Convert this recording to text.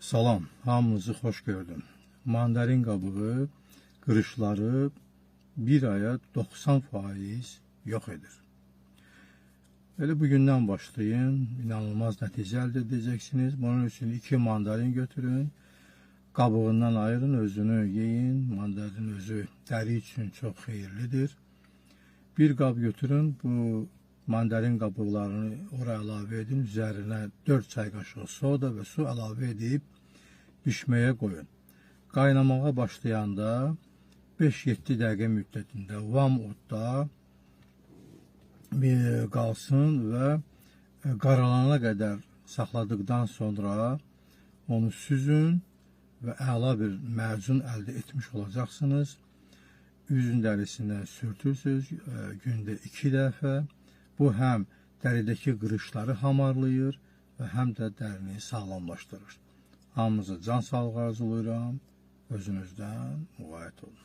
Salam, hamınızı xoş gördüm. Mandarin qabığı qırışları bir aya 90% yox edir. Elə bugündən başlayın, inanılmaz nəticə əldə edəcəksiniz. Bunun üçün 2 mandarin götürün, qabığından ayırın, özünü yeyin. Mandarin özü dəri üçün çox xeyirlidir. Bir qab götürün, bu mandarin qabıqlarını oraya əlavə edin. Üzərinə 4 çay qaşığı soda və su əlavə edib pişməyə qoyun. Qaynamağa başlayanda 5-7 dəqiqə müddətində vam odda qalsın və qaralana qədər saxladıqdan sonra onu süzün və əla bir macun əldə etmiş olacaqsınız. Üzün dərisindən sürtürsünüz gündə 2 dəfə. Bu həm dəridəki qırışları hamarlayır və həm də dərini sağlamlaşdırır. Hamınıza can sağlığı arzulayıram. Özünüzdən müğayət olun.